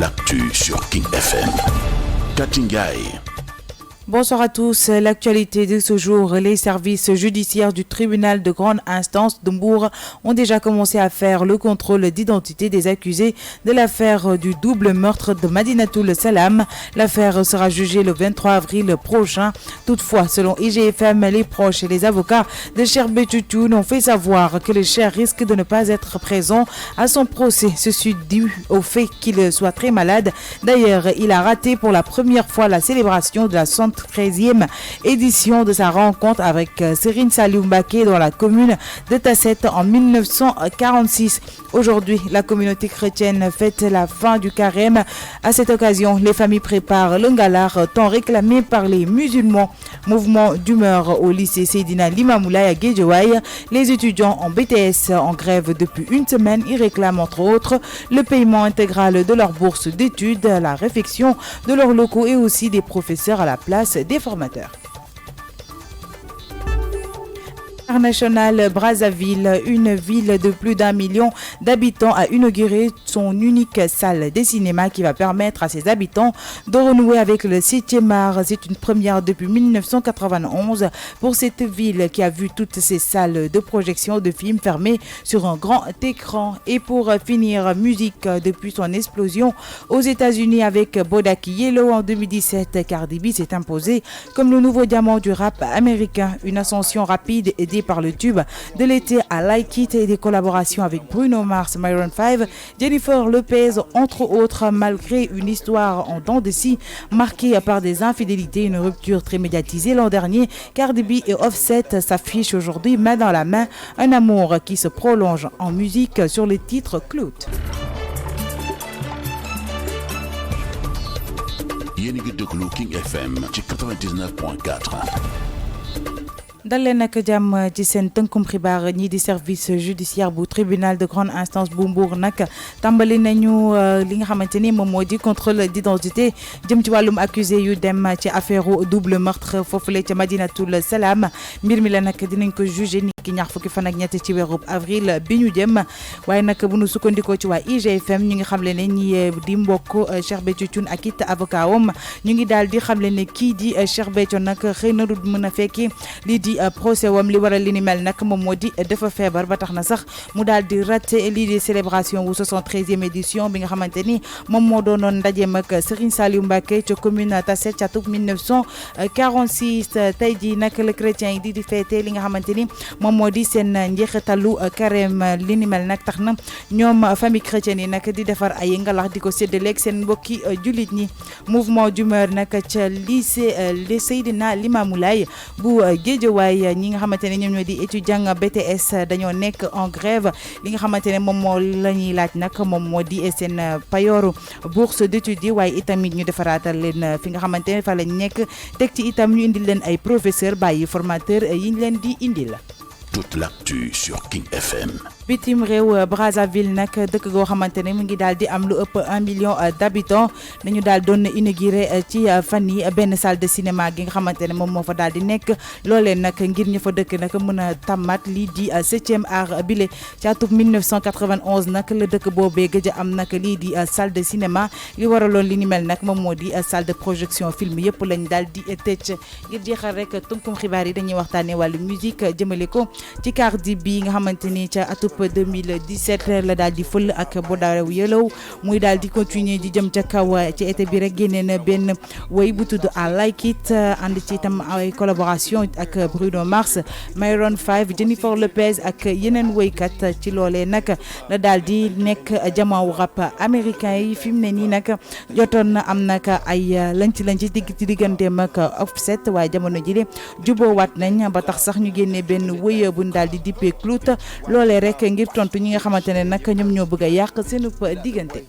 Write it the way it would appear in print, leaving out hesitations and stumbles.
l'actu sur King FM. Katingay. Bonsoir à tous. L'actualité de ce jour, les services judiciaires du tribunal de grande instance de Mbour ont déjà commencé à faire le contrôle d'identité des accusés de l'affaire du double meurtre de Madinatoul Salam. L'affaire sera jugée le 23 avril prochain. Toutefois, selon IGFM, les proches et les avocats de Sherbet Chouchoun ont fait savoir que le cher risque de ne pas être présent à son procès. Ceci dû au fait qu'il soit très malade. D'ailleurs, il a raté pour la première fois la célébration de la 13e édition de sa rencontre avec Serigne Saliou Mbacké dans la commune de Tasset en 1946. Aujourd'hui, la communauté chrétienne fête la fin du carême. À cette occasion, les familles préparent le ngalar tant réclamé par les musulmans. Mouvement d'humeur au lycée Seydina Limamoulaye à Guédiawaye. Les étudiants en BTS en grève depuis une semaine. Ils réclament entre autres le paiement intégral de leur bourse d'études, la réfection de leurs locaux et aussi des professeurs à la place des formateurs. International Brazzaville, une ville de plus d'1 million d'habitants, a inauguré son unique salle de cinéma qui va permettre à ses habitants de renouer avec le 7e art. C'est une première depuis 1991 pour cette ville qui a vu toutes ses salles de projection de films fermées sur un grand écran. Et pour finir, musique depuis son explosion aux États-Unis avec Bodak Yellow en 2017, Cardi B s'est imposé comme le nouveau diamant du rap américain. Une ascension rapide aidée par le tube de l'été à Like It et des collaborations avec Bruno Mars, Maroon 5, Jennifer Lopez, entre autres. Malgré une histoire en dents de scie marquée par des infidélités, une rupture très médiatisée l'an dernier, Cardi B et Offset s'affichent aujourd'hui main dans la main, un amour qui se prolonge en musique sur le titre Clout. Yéen a ngi déglu King FM ci 99.4. dal leen nag jàmm ci seen tënkum xibaar. ñii di service judiciaire bu tribunal de grande instance bu Mbour nag tàmbali nañu li nga xamante ni moom moo di contrôle d'identité jëm ci wàllum accusé yu dem ci affaire double meurtre foofule ca Madinatoul Salam. mbir mi la nag dinañ ko jugé ni ki ñaar fukki fan ak ñett ci weeru avril bi ñu jëm. waaye nag bu nu sukkandikoo ci waa IGFM ñu ngi xamle ne ñi di mbokk Sherbet Chouchoun ak it avocat wam ñu ngi daal di xamle ne kii di Sherbet nag xëy na du mën a fekki lii di procès wam. li waral li ni mel nag moom moo di dafa feebar ba tax na sax mu daal di raté lii di célébration wu 73e édition bi nga xamante ni moom moo doonoon ndajeem ak Serigne Saliou Mbacké ca commune Tasset ca atum 1946. tey jii nag le chrétien yi di féete li nga xamante ni moom moo di seen njeexitalu carême. li ni mel nag tax na ñoom famille chrétienne yi nag di defar ay ngalax di ko séddaleeg seen mbokki jullit ñi. mouvement d'humeur nag ca lycée Seydina Limamoulaye bu Guédiawaye ñi nga xamante ne ñoom ñoo di étudiant BTS dañoo nekk en grève. li nga xamante ne moom moo la ñuy laaj nag moom moo di seen payooru bourse d'études yi waaye itamit ñu defaraatal leen fi nga xamante ne fa lañ nekk teg ci itam ñu indil leen ay professeur bàyyi formateur yi ñu leen di indil. Toute l'actu sur King FM. bitim réew Brazzaville nag dëkk goo xamante ne mu ngi daal di am lu ëpp 1 million d'habitants nañu daal doon inauguré ci fan yi benn salle de cinéma gi nga xamante ne moom moo fa daal di nekk. loolee nag ngir ñu fa dëkk nag mën a tàmmat lii di 7e art bile ci atum 1991 nag la dëkk boobee gëj a am nag lii di salle de cinéma. li waraloon li ni mel nag moom moo di salle de projection film yëpp lañ daal di tëj. ngir jeexal rek tënkum xibaar yi dañuy waxtaanee wàllu musique jëmale ko ci Cardi B nga xamante ni ca atub 2017 la daal di fël ak Bodak Yellow muy daal di continuer di jëm ca kaw ci été bi rek génnee na benn woy bu tudd I Like It ànd ci itam ay collaboration ak Bruno Mars, Maroon 5, Jennifer Lopez ak yeneen woykat. ci loolee nag la daal di nekk jamaawu rap américain yi fi mu ne nii nag jotoon na am nag ay lanc ci digganteem ak Offset waaye jamono ji juboowaat nañ ba tax sax ñu génnee benn woy bu daal di dippee Clout. loolee rek ngir tontu ñi nga xamante ne nag ñoom ñoo bëgg a yàq seen diggante.